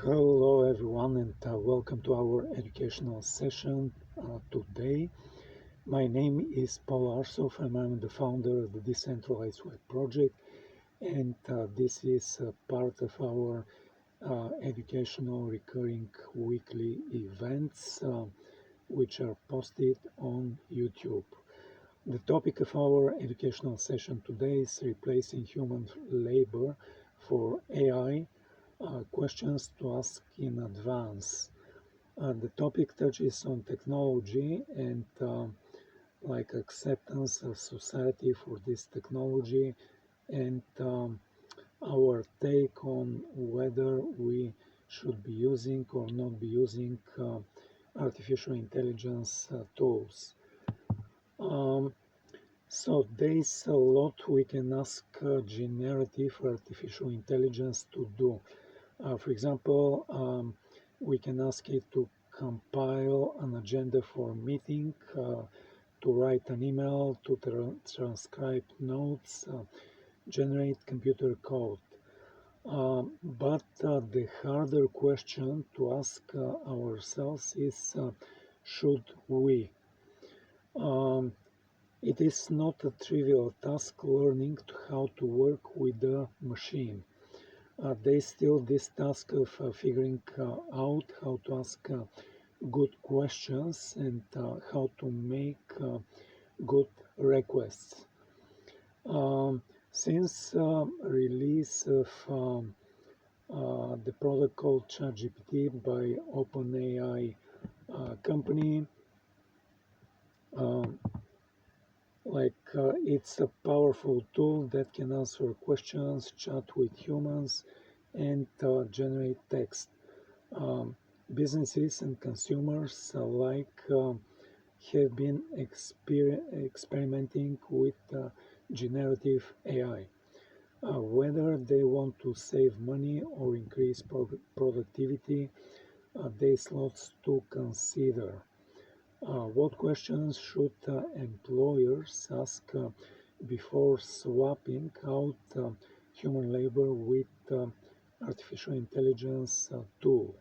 Hello everyone and welcome to our educational session today. My name is Paul Arsov and I'm the founder of the Decentralized Web project, and this is part of our educational recurring weekly events which are posted on YouTube. The topic of our educational session today is replacing human labor for AI, questions to ask in advance. The topic touches on technology and like acceptance of society for this technology, and our take on whether we should be using or not be using artificial intelligence tools. Um, so there's a lot we can ask generative artificial intelligence to do. For example, we can ask it to compile an agenda for a meeting, to write an email, to transcribe notes, generate computer code. But the harder question to ask ourselves is, should we? Um, it is not a trivial task learning how to work with the machine. There's still this task of figuring out how to ask good questions and how to make good requests. Um, since release of the product called ChatGPT by OpenAI company, um, it's a powerful tool that can answer questions, chat with humans, and generate text. Um, Businesses and consumers alike have been experimenting with generative AI. Whether they want to save money or increase productivity, there's lots to consider. What questions should employers ask before swapping out human labor with artificial intelligence tool?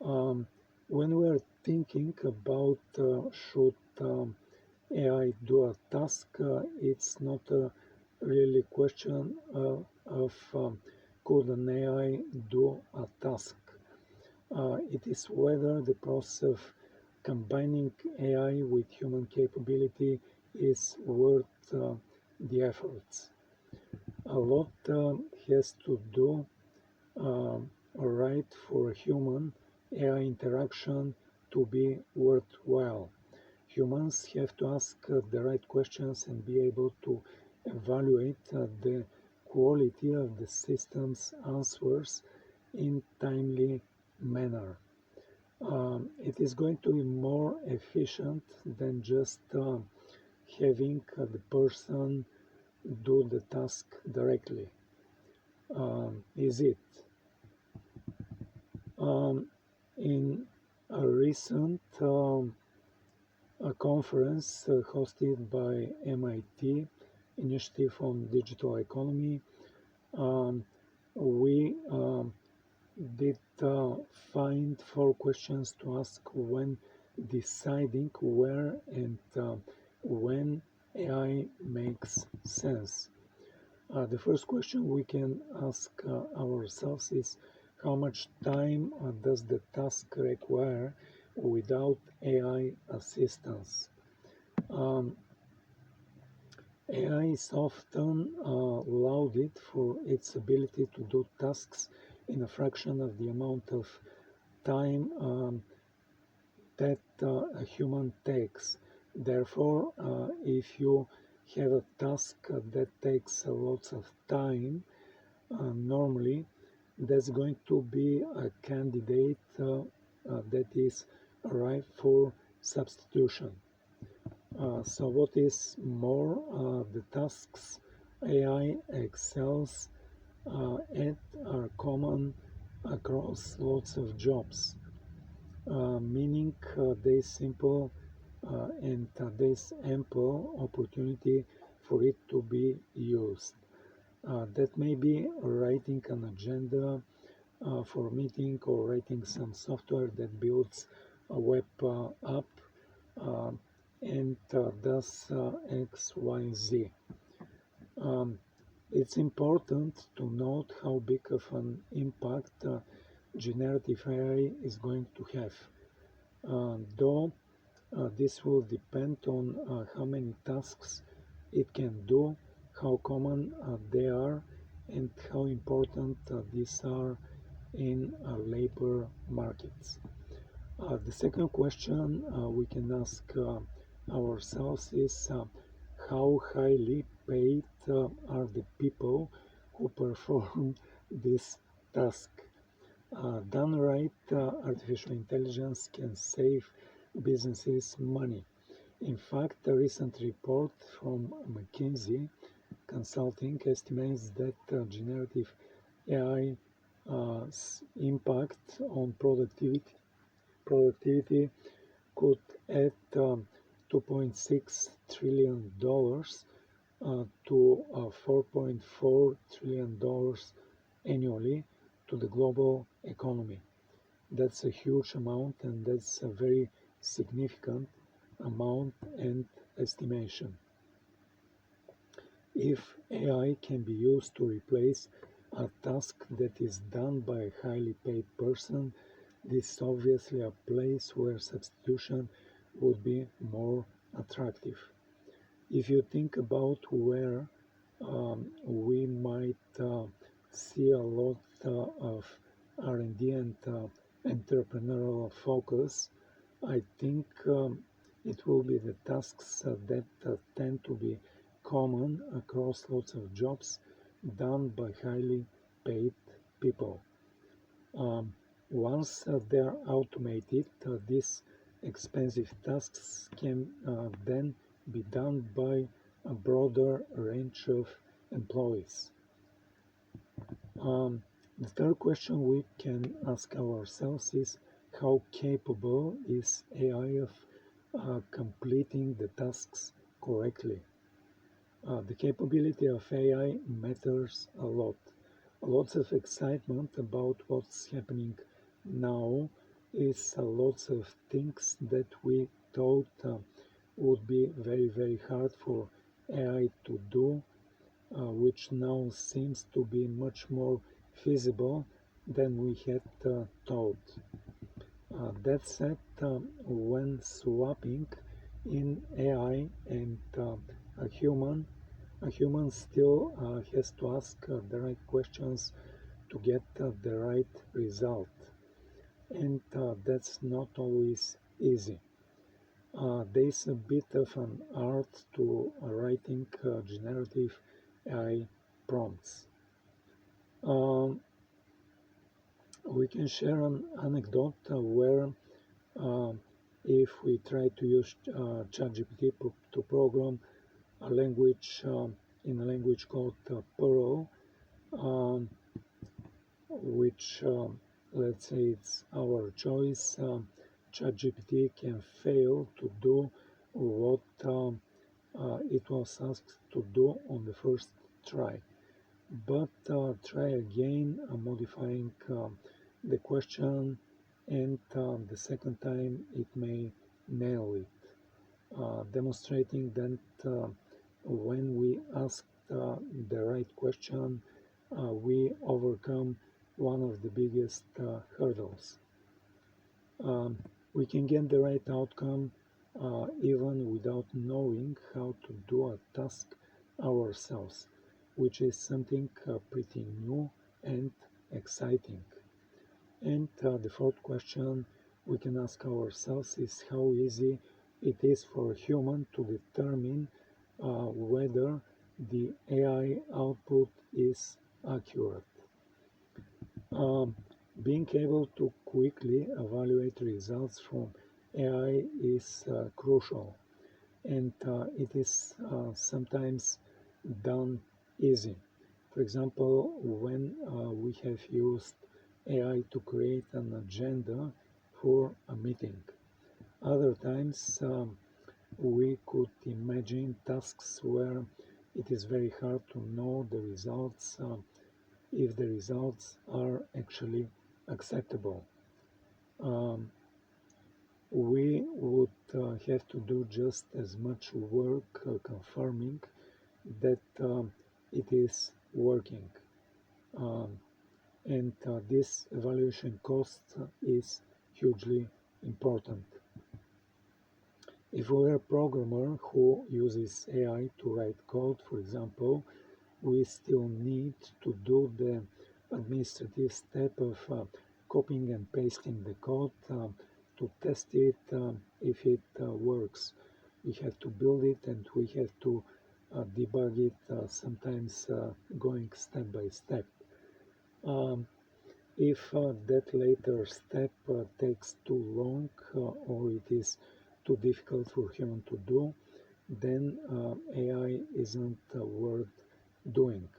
Um, when we're thinking about should AI do a task, it's not a really question of could an AI do a task. It is whether the process of combining AI with human capability is worth the efforts. A lot has to do right for a human AI interaction to be worthwhile. Humans have to ask the right questions and be able to evaluate the quality of the system's answers in timely manner. It is going to be more efficient than just having the person do the task directly. Is it? Um, in a recent a conference hosted by MIT, Initiative on Digital Economy, um, we did find 4 questions to ask when deciding where and when AI makes sense. The first question we can ask ourselves is, how much time does the task require without AI assistance? Um, AI is often lauded for its ability to do tasks in a fraction of the amount of time that a human takes. Therefore, if you have a task that takes a lot of time, normally that's going to be a candidate that is ripe for substitution. So what is more, the tasks AI excels at are common across lots of jobs, meaning there's simple and there's ample opportunity for it to be used. That may be writing an agenda, for meeting or writing some software that builds a web app uh, and does X, Y, Z. Um, it's important to note how big of an impact generative AI is going to have, though this will depend on how many tasks it can do, how common they are, and how important these are in labor markets. The second question we can ask ourselves is how highly paid are the people who perform this task? Done right, artificial intelligence can save businesses money. In fact, a recent report from McKinsey Consulting estimates that generative AI's impact on productivity could add $2.6 trillion to $4.4 trillion annually to the global economy. That's a huge amount, and that's a very significant amount and estimation. If AI can be used to replace a task that is done by a highly paid person, this is obviously a place where substitution would be more attractive. If you think about where we might see a lot of R&D and entrepreneurial focus, I think it will be the tasks that tend to be common across lots of jobs done by highly paid people. Once they are automated, these expensive tasks can then be done by a broader range of employees. The third question we can ask ourselves is how capable is AI of completing the tasks correctly? The capability of AI matters a lot. Lots of excitement about what's happening now is lots of things that we thought would be very, very hard for AI to do, which now seems to be much more feasible than we had thought. That said, when swapping in AI and a human still has to ask the right questions to get the right result, and that's not always easy. There's a bit of an art to writing generative AI prompts. Um, we can share an anecdote where if we try to use ChatGPT to program a language in a language called Perl, um, which let's say it's our choice, ChatGPT can fail to do what it was asked to do on the first try. But try again, modifying the question, and the second time it may nail it, demonstrating that when we ask the right question, we overcome one of the biggest hurdles. Um, we can get the right outcome even without knowing how to do a task ourselves, which is something pretty new and exciting. And the fourth question we can ask ourselves is how easy it is for a human to determine whether the AI output is accurate. Um, Being able to quickly evaluate results from AI is crucial, and it is sometimes done easy. For example, when we have used AI to create an agenda for a meeting. Other times, we could imagine tasks where it is very hard to know the results if the results are actually acceptable. Um, we would have to do just as much work confirming that it is working. Um, and this evaluation cost is hugely important. If we're a programmer who uses AI to write code, for example, we still need to do the administrative step of copying and pasting the code to test it if it works. We have to build it and we have to debug it, sometimes going step by step. Um, if that later step takes too long or it is too difficult for human to do, then AI isn't worth doing.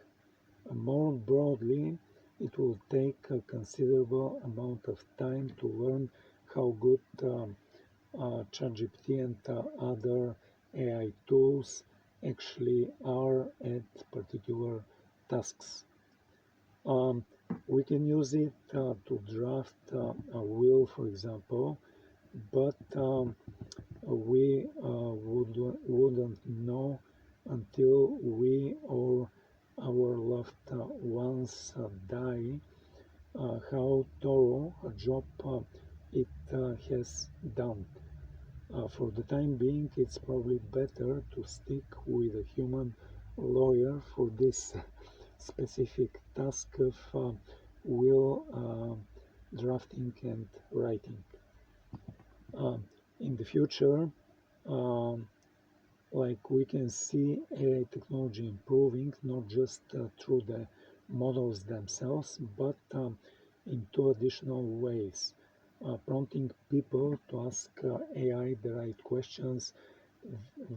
More broadly, it will take a considerable amount of time to learn how good ChatGPT and other AI tools actually are at particular tasks. Um, we can use it to draft a will, for example, but we wouldn't know until we or our loved ones die how thorough a job it has done. For the time being, it's probably better to stick with a human lawyer for this specific task of will drafting and writing. Um, in the future, um, like we can see AI technology improving not just through the models themselves, but in two additional ways. Prompting people to ask AI the right questions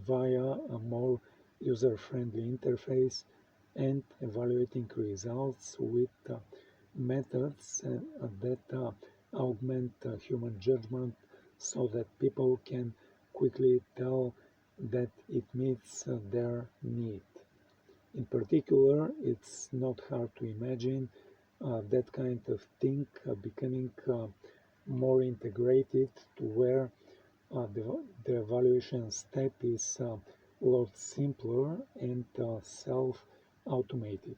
via a more user-friendly interface and evaluating results with methods that augment human judgment so that people can quickly tell that it meets their need. In particular, it's not hard to imagine that kind of thing becoming more integrated to where the evaluation step is a lot simpler and self-automated.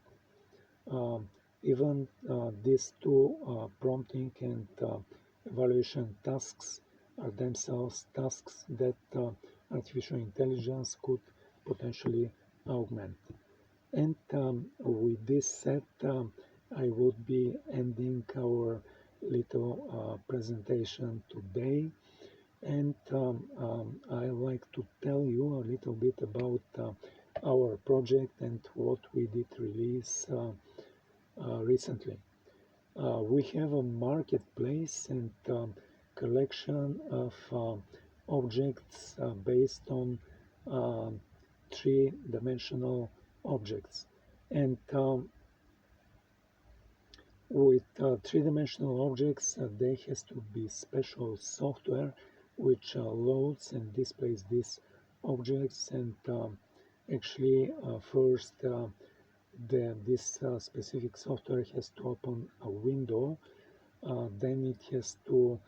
Um, even these two prompting and evaluation tasks are themselves tasks that artificial intelligence could potentially augment. And with this said, I would be ending our little presentation today. And I like to tell you a little bit about our project and what we did release recently. We have a marketplace and collection of objects based on um, three-dimensional objects. And with three-dimensional objects, there has to be special software which loads and displays these objects. And actually, first, this specific software has to open a window. Then it has to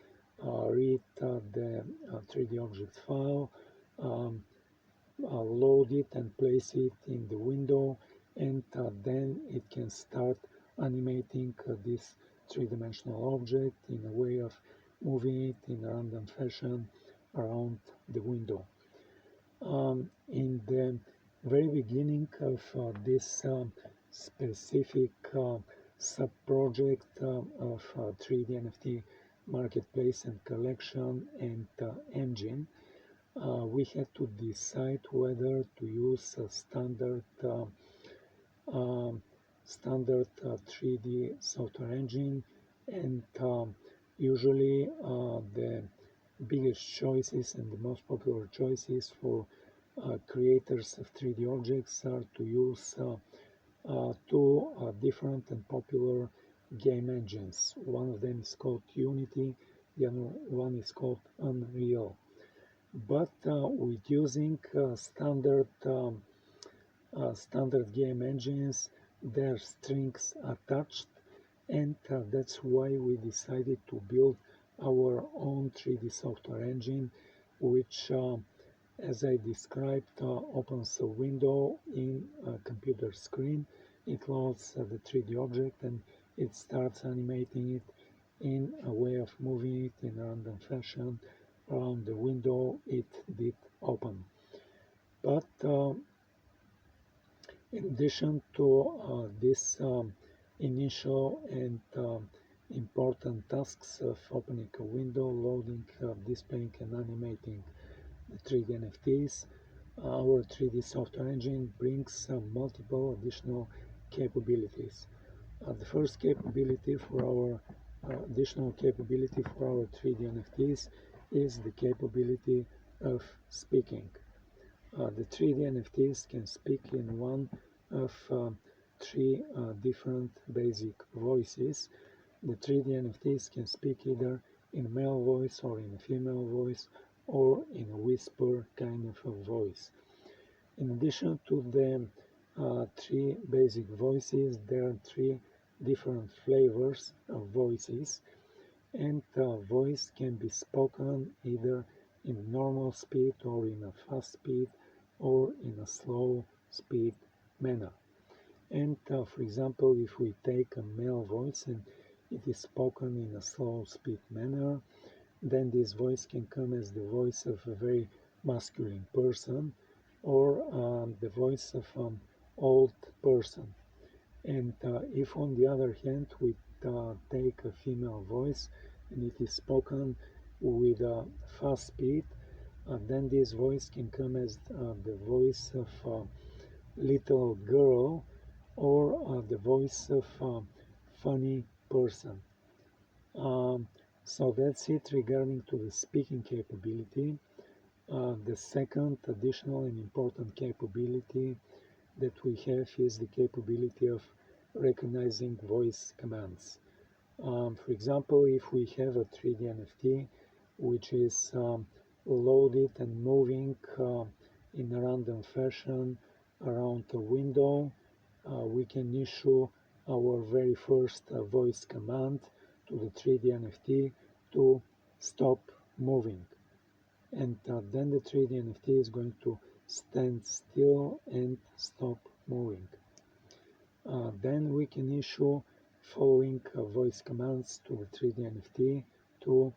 read the 3D object file, um, load it and place it in the window, and then it can start animating this three-dimensional object in a way of moving it in a random fashion around the window. In the very beginning of this specific sub-project of 3D NFT marketplace and collection and engine, we had to decide whether to use a um, standard 3D software engine, and usually the biggest choices and the most popular choices for creators of 3D objects are to use two different and popular game engines. One of them is called Unity, the other one is called Unreal. But with using standard game engines, their strings attached, and that's why we decided to build our own 3D software engine, which, as I described, opens a window in a computer screen. It loads the 3D object and it starts animating it in a way of moving it in a random fashion around the window it did open. But in addition to this initial and important tasks of opening a window, loading, displaying and animating the 3D NFTs, our 3D software engine brings multiple additional capabilities. The first capability for our additional capability for our 3D NFTs is the capability of speaking. The 3D NFTs can speak in one of three different basic voices. The 3D NFTs can speak either in a male voice or in a female voice or in a whisper kind of a voice. In addition to the three basic voices, there are three different flavors of voices, and voice can be spoken either in normal speed or in a fast speed or in a slow speed manner. And for example, if we take a male voice and it is spoken in a slow speed manner, then this voice can come as the voice of a very masculine person or the voice of an old person. And if on the other hand we take a female voice and it is spoken with a fast speed, then this voice can come as the voice of a little girl or the voice of a funny person. Um, so that's it regarding to the speaking capability. The second additional and important capability that we have is the capability of recognizing voice commands. For example, if we have a 3D NFT which is loaded and moving in a random fashion around a window, we can issue our very first voice command to the 3D NFT to stop moving. And then the 3D NFT is going to stand still and stop moving. Then we can issue following voice commands to the 3D NFT to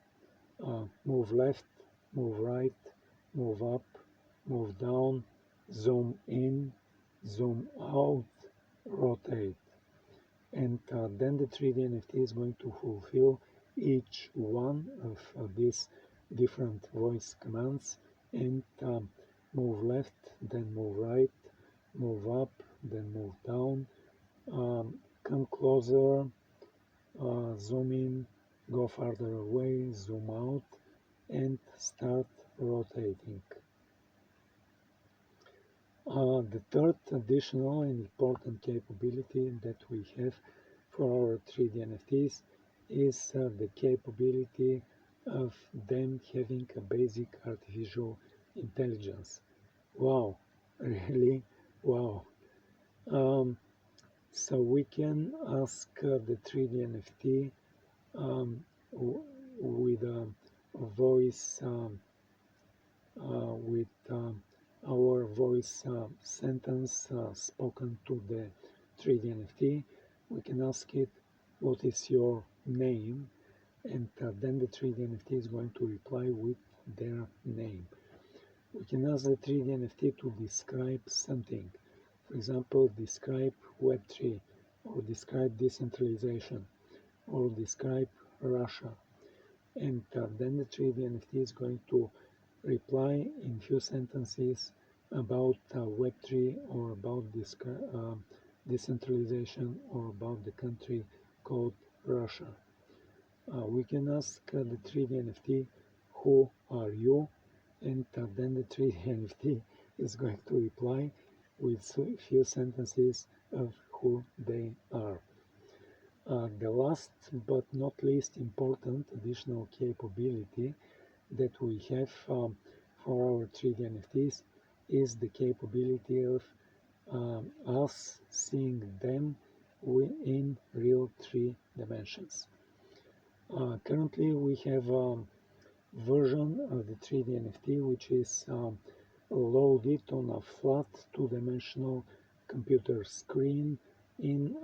move left, move right, move up, move down, zoom in, zoom out, rotate. And then the 3D NFT is going to fulfill each one of these different voice commands and move left, then move right, move up, then move down, come closer, zoom in, go farther away, zoom out, and start rotating. The third additional and important capability that we have for our 3D NFTs is the capability of them having a basic artificial intelligence. Wow, really? Wow. Um, so we can ask the 3D NFT with a voice with our voice sentence spoken to the 3D NFT. We can ask it, what is your name? And then the 3D NFT is going to reply with their name. We can ask the 3D NFT to describe something. For example, describe Web3, or describe decentralization, or describe Russia. And then the 3D NFT is going to reply in few sentences about Web3 or about decentralization or about the country called Russia. We can ask the 3D NFT, who are you? And then the 3D NFT is going to reply with a few sentences of who they are. The last but not least important additional capability that we have for our 3D NFTs is the capability of us seeing them in real three dimensions. Currently, we have version of the 3D NFT which is loaded on a flat two-dimensional computer screen in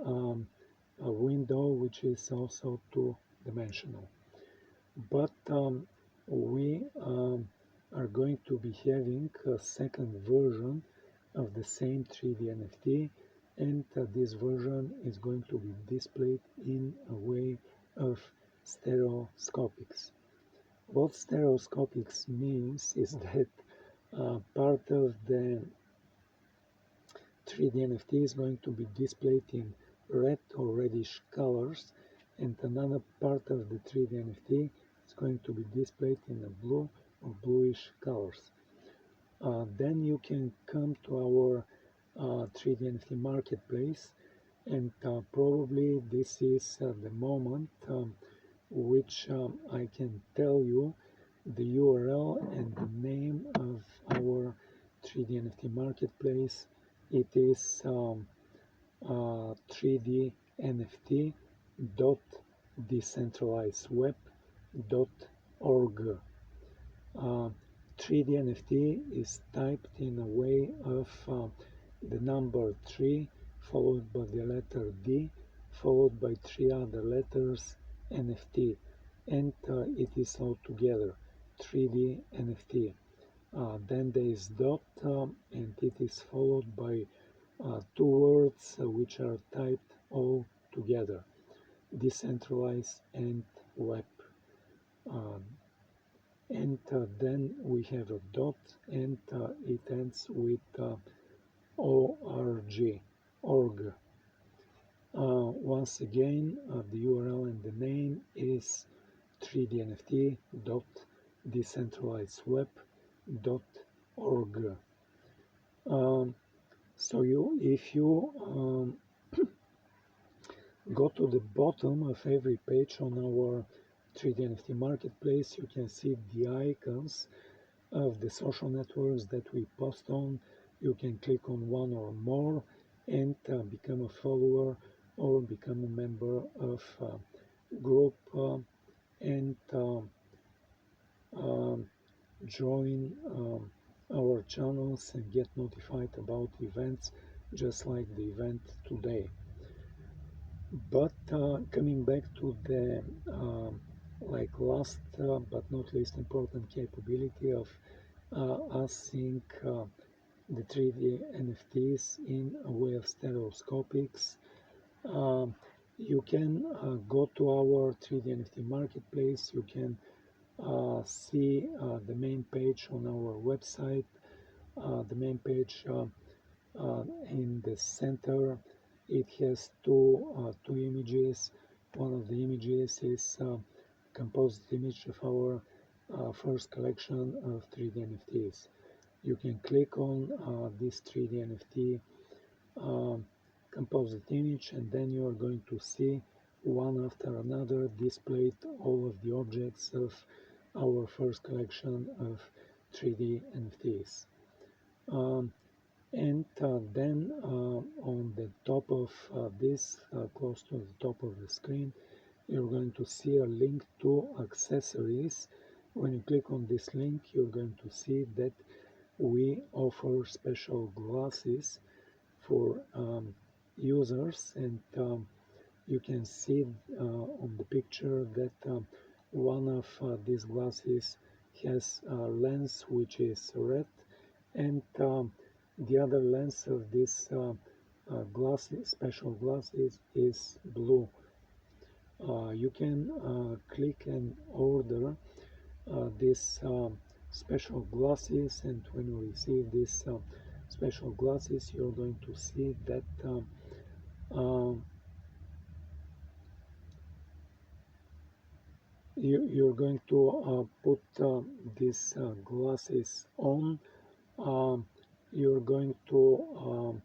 a window which is also two-dimensional. But we are going to be having a second version of the same 3D NFT, and this version is going to be displayed in a way of stereoscopics. What stereoscopics means is that part of the 3D NFT is going to be displayed in red or reddish colors, and another part of the 3D NFT is going to be displayed in a blue or bluish colors. Then you can come to our 3D NFT marketplace, and probably this is the moment which I can tell you the URL and the name of our 3D NFT marketplace. It is 3dnft.decentralizedweb.org. 3D NFT is typed in a way of the number 3 followed by the letter D followed by three other letters NFT, and it is all together 3D NFT. Then there is dot and it is followed by two words which are typed all together: decentralized and web. Um, and then we have a dot, and it ends with org. Once again, the URL and the name is 3dnft.decentralizedweb.org. So if you go to the bottom of every page on our 3D NFT marketplace, you can see the icons of the social networks that we post on. You can click on one or more and become a follower or become a member of a group and join our channels and get notified about events just like the event today. But coming back to the last but not least important capability of us seeing the 3D NFTs in a way of stereoscopics, you can go to our 3D NFT marketplace. You can see the main page on our website. The main page in the center, it has two images. One of the images is composite image of our first collection of 3D NFTs. You can click on this 3D NFT composite image, and then you are going to see one after another displayed all of the objects of our first collection of 3D NFTs. And then on the top of this, close to the top of the screen, you're going to see a link to accessories. When you click on this link, you're going to see that we offer special glasses for users, and you can see on the picture that one of these glasses has a lens which is red, and the other lens of this glasses, special glasses, is blue. You can click and order these special glasses, and when you receive these special glasses, you're going to see that you're going to put these glasses on. You're going to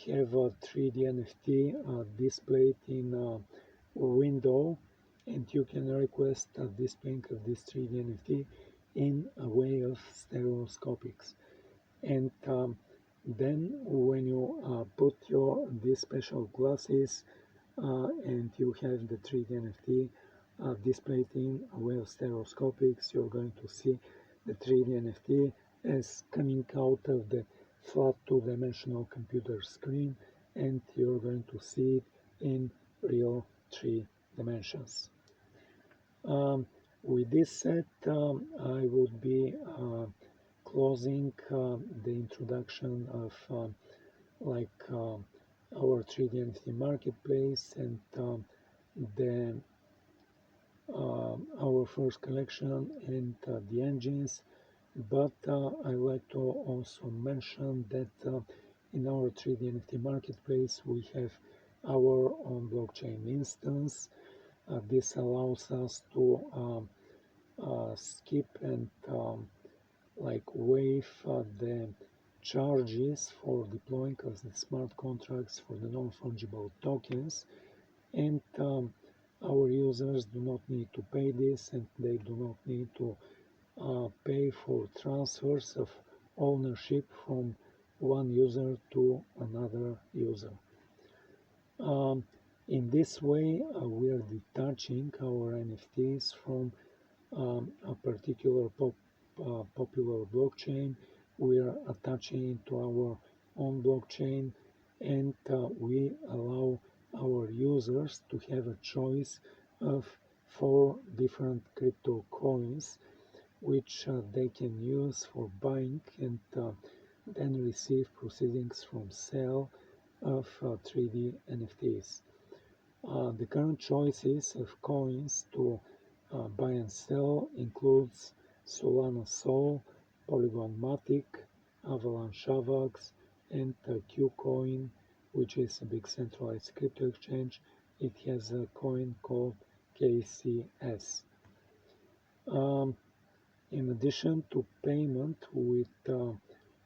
have a 3D NFT displayed in a window, and you can request a displaying of this 3D NFT in a way of stereoscopics. And Then when you put your these special glasses and you have the 3D NFT displayed in well stereoscopics, you're going to see the 3D NFT as coming out of the flat two-dimensional computer screen, and you're going to see it in real three dimensions. With this said, I would be closing the introduction of like our 3D NFT marketplace and the our first collection and the engines. But I like to also mention that in our 3D NFT marketplace we have our own blockchain instance. This allows us to skip and like waive the charges for deploying of the smart contracts for the non-fungible tokens, and our users do not need to pay this, and they do not need to pay for transfers of ownership from one user to another user. In this way, we are detaching our NFTs from a particular popular blockchain. We are attaching it to our own blockchain, and we allow our users to have a choice of four different crypto coins which they can use for buying and then receive proceedings from sale of 3D NFTs. The current choices of coins to buy and sell includes Solana Sol, Polygon Matic, Avalanche Avax, and Qcoin, which is a big centralized crypto exchange. It has a coin called KCS. Um, in addition to payment with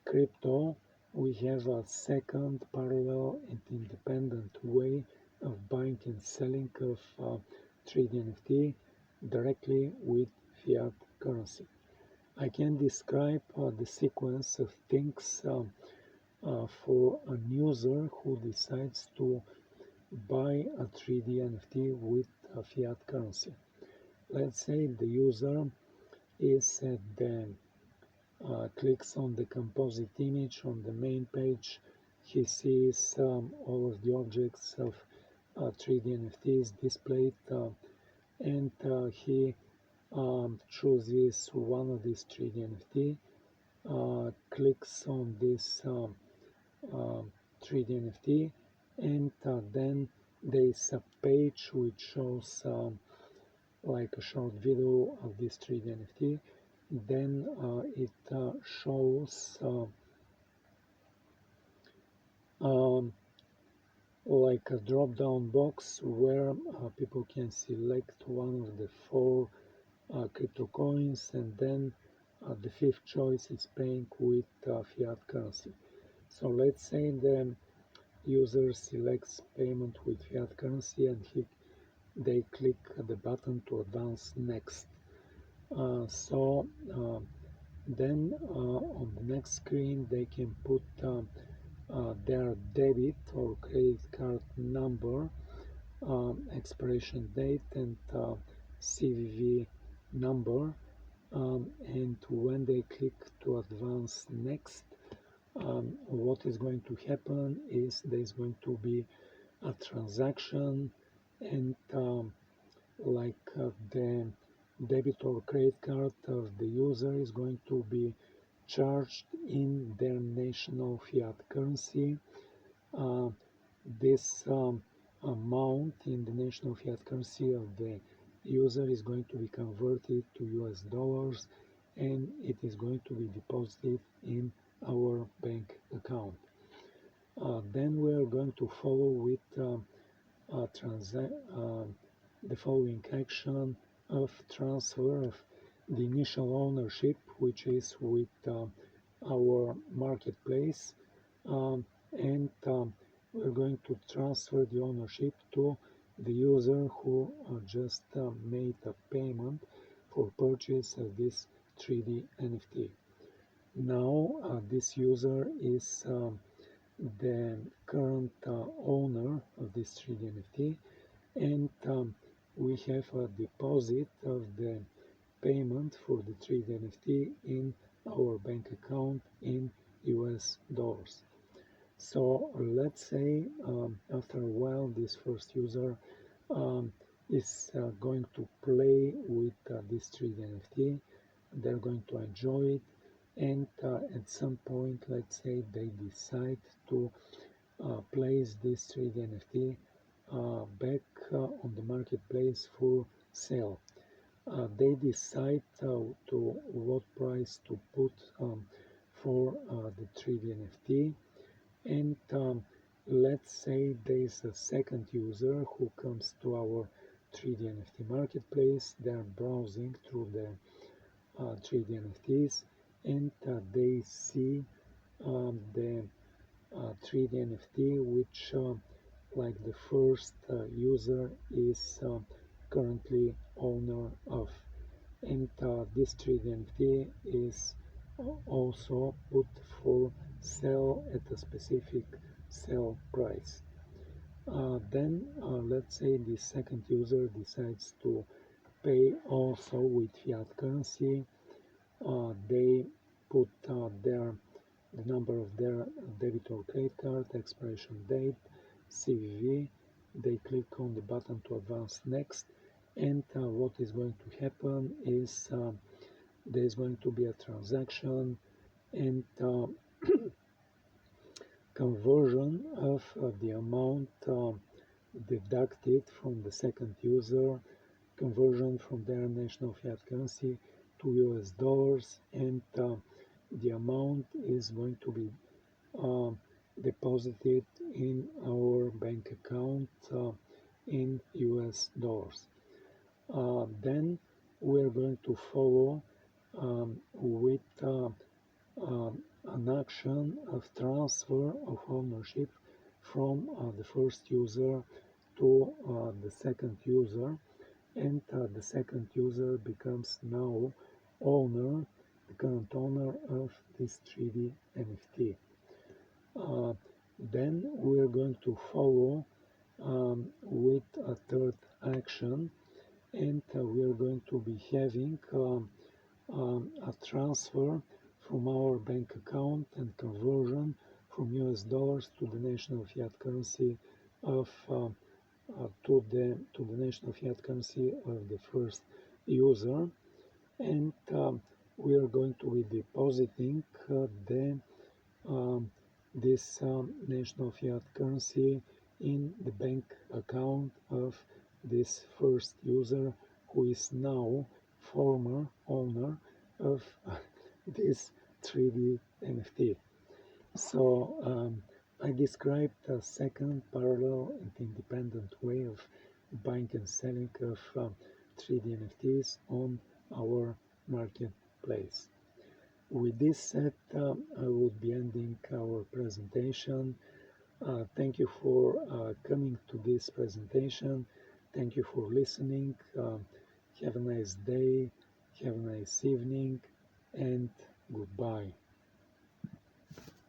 crypto, we have a second parallel and independent way of buying and selling of 3D NFT directly with fiat currency. I can describe the sequence of things for a user who decides to buy a 3D NFT with a fiat currency. Let's say the user is at the clicks on the composite image on the main page. He sees all of the objects of 3D NFTs displayed, and he chooses one of these 3D NFT, clicks on this 3D NFT, and then there is a page which shows like a short video of this 3D NFT. Then it shows um, like a drop down box where people can select one of the four crypto coins, and then the fifth choice is paying with fiat currency. So let's say the user selects payment with fiat currency, and they click the button to advance next. Then on the next screen they can put their debit or credit card number, expiration date, and CVV number. And when they click to advance next, what is going to happen is there's going to be a transaction, and like the debit or credit card of the user is going to be charged in their national fiat currency. Uh, this amount in the national fiat currency of the user is going to be converted to US dollars, and it is going to be deposited in our bank account. Then we are going to follow with the following action of transfer of the initial ownership, which is with our marketplace, and we're going to transfer the ownership to the user who just made a payment for purchase of this 3D NFT. Now this user is the current owner of this 3D NFT, and we have a deposit of the payment for the 3D NFT in our bank account in US dollars. So let's say after a while this first user um, is going to play with this 3D NFT. They're going to enjoy it, and at some point, let's say they decide to place this 3D NFT back on the marketplace for sale. They decide to what price to put for the 3D NFT, and let's say there's a second user who comes to our 3D NFT marketplace. They're browsing through the 3D NFTs, and they see the 3D NFT which like the first user is currently owner of, and this 3D NFT is also put for sale at a specific sell price. Then let's say the second user decides to pay also with fiat currency. They put the number of their debit or credit card, expiration date, CVV. They click on the button to advance next, and what is going to happen is there is going to be a transaction, and conversion of the amount deducted from the second user, conversion from their national fiat currency to US dollars, and the amount is going to be deposited in our bank account in US dollars. Then we're going to follow with an action of transfer of ownership from the first user to the second user, and the second user becomes now owner, the current owner of this 3D NFT. Uh, then we're going to follow with a third action, and we're going to be having a transfer from our bank account and conversion from US dollars to the national fiat currency of to the national fiat currency of the first user, and we are going to be depositing the this national fiat currency in the bank account of this first user, who is now former owner of this 3D NFT. So I described a second parallel and independent way of buying and selling of 3D NFTs on our marketplace. With this said, I will be ending our presentation. Thank you for coming to this presentation. Thank you for listening. Have a nice day, have a nice evening, and goodbye.